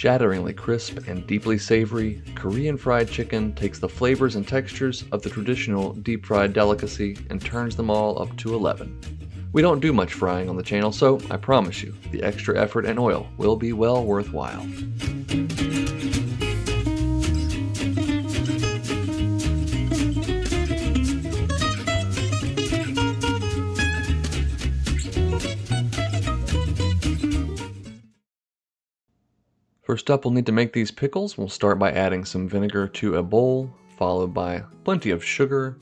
Shatteringly crisp and deeply savory, Korean fried chicken takes the flavors and textures of the traditional deep fried delicacy and turns them all up to 11. We don't do much frying on the channel, so I promise you, the extra effort and oil will be well worthwhile. First up, we'll need to make these pickles. We'll start by adding some vinegar to a bowl, followed by plenty of sugar,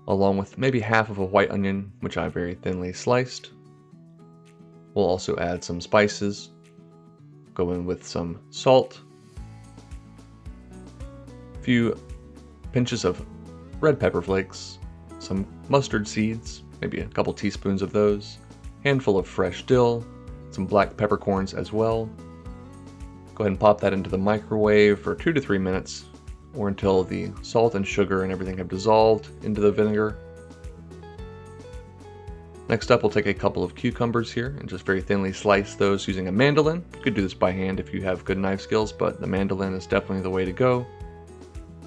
along with maybe half of a white onion, which I very thinly sliced. We'll also add some spices, go in with some salt, a few pinches of red pepper flakes, some mustard seeds, maybe a couple teaspoons of those, handful of fresh dill, some black peppercorns as well. Go ahead and pop that into the microwave for 2 to 3 minutes, or until the salt and sugar and everything have dissolved into the vinegar. Next up, we'll take a couple of cucumbers here and just very thinly slice those using a mandolin. You could do this by hand if you have good knife skills, but the mandolin is definitely the way to go.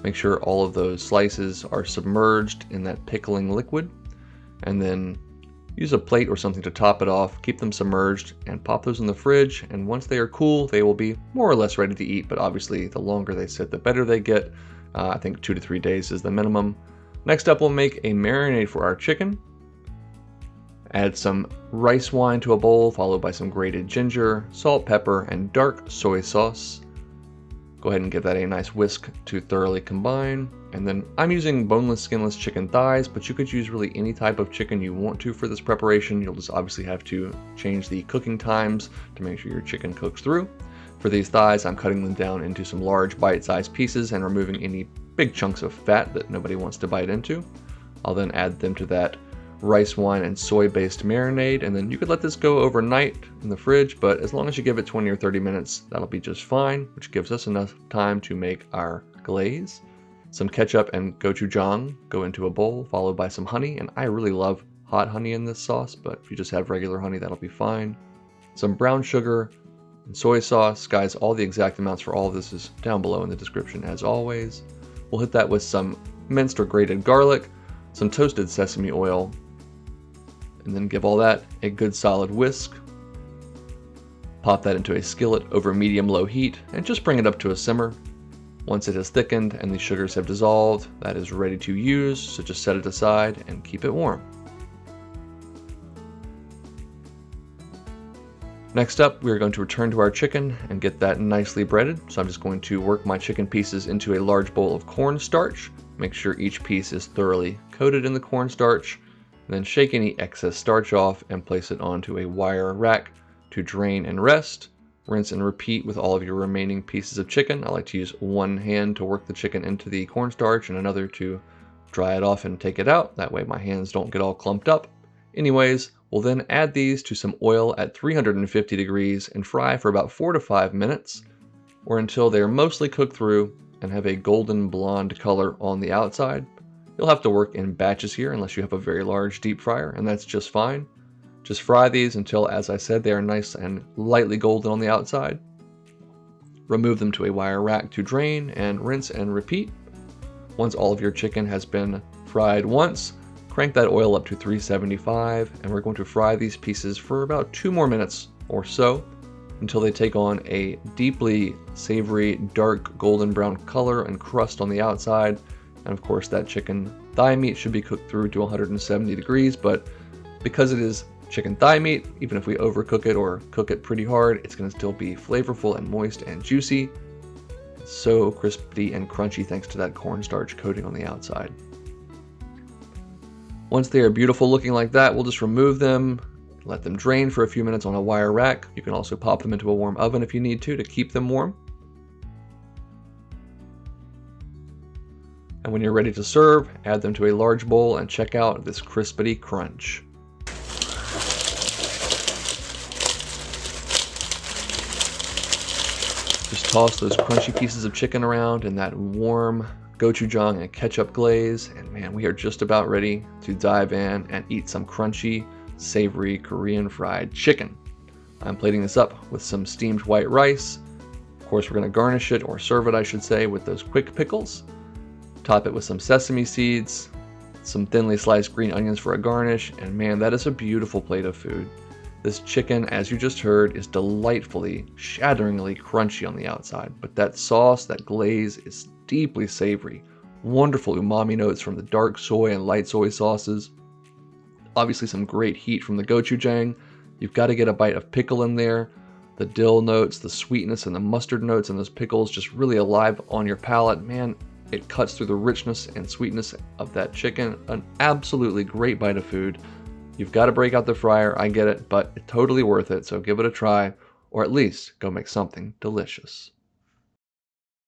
Make sure all of those slices are submerged in that pickling liquid, and then use a plate or something to top it off, keep them submerged, and pop those in the fridge, and once they are cool, they will be more or less ready to eat, but obviously the longer they sit, the better they get. I think 2 to 3 days is the minimum. Next up, we'll make a marinade for our chicken. Add some rice wine to a bowl, followed by some grated ginger, salt, pepper, and dark soy sauce. Go ahead and give that a nice whisk to thoroughly combine. And then I'm using boneless, skinless chicken thighs, but you could use really any type of chicken you want to for this preparation. You'll just obviously have to change the cooking times to make sure your chicken cooks through. For these thighs, I'm cutting them down into some large bite-sized pieces and removing any big chunks of fat that nobody wants to bite into. I'll then add them to that rice wine and soy-based marinade, and then you could let this go overnight in the fridge, but as long as you give it 20 or 30 minutes, that'll be just fine, which gives us enough time to make our glaze. Some ketchup and gochujang go into a bowl, followed by some honey, and I really love hot honey in this sauce, but if you just have regular honey, that'll be fine. Some brown sugar and soy sauce. Guys, all the exact amounts for all of this is down below in the description as always. We'll hit that with some minced or grated garlic, some toasted sesame oil, and then give all that a good solid whisk. Pop that into a skillet over medium-low heat and just bring it up to a simmer. Once it has thickened and the sugars have dissolved, that is ready to use, so just set it aside and keep it warm. Next up, we are going to return to our chicken and get that nicely breaded. So I'm just going to work my chicken pieces into a large bowl of cornstarch. Make sure each piece is thoroughly coated in the cornstarch. Then shake any excess starch off and place it onto a wire rack to drain and rest. Rinse and repeat with all of your remaining pieces of chicken. I like to use one hand to work the chicken into the cornstarch and another to dry it off and take it out. That way my hands don't get all clumped up. Anyways, we'll then add these to some oil at 350 degrees and fry for about 4 to 5 minutes, or until they are mostly cooked through and have a golden blonde color on the outside. You'll have to work in batches here unless you have a very large deep fryer, and that's just fine. Just fry these until, as I said, they are nice and lightly golden on the outside. Remove them to a wire rack to drain and rinse and repeat. Once all of your chicken has been fried once, crank that oil up to 375, and we're going to fry these pieces for about 2 more minutes or so until they take on a deeply savory, dark golden brown color and crust on the outside. And of course, that chicken thigh meat should be cooked through to 170 degrees, but because it is chicken thigh meat, even if we overcook it or cook it pretty hard, it's going to still be flavorful and moist and juicy. It's so crispy and crunchy thanks to that cornstarch coating on the outside. Once they are beautiful looking like that, we'll just remove them, let them drain for a few minutes on a wire rack. You can also pop them into a warm oven if you need to keep them warm. And when you're ready to serve, add them to a large bowl and check out this crispity crunch. Just toss those crunchy pieces of chicken around in that warm gochujang and ketchup glaze, and man, we are just about ready to dive in and eat some crunchy, savory Korean fried chicken. I'm plating this up with some steamed white rice, course, we're going to garnish it, or serve it I should say, with those quick pickles. Top it with some sesame seeds, some thinly sliced green onions for a garnish, and man, that is a beautiful plate of food. This chicken, as you just heard, is delightfully, shatteringly crunchy on the outside, but that sauce, that glaze, is deeply savory. Wonderful umami notes from the dark soy and light soy sauces. Obviously some great heat from the gochujang. You've got to get a bite of pickle in there. The dill notes, the sweetness and the mustard notes and those pickles just really alive on your palate. Man, it cuts through the richness and sweetness of that chicken. An absolutely great bite of food. You've got to break out the fryer, I get it, but it's totally worth it, so give it a try, or at least go make something delicious.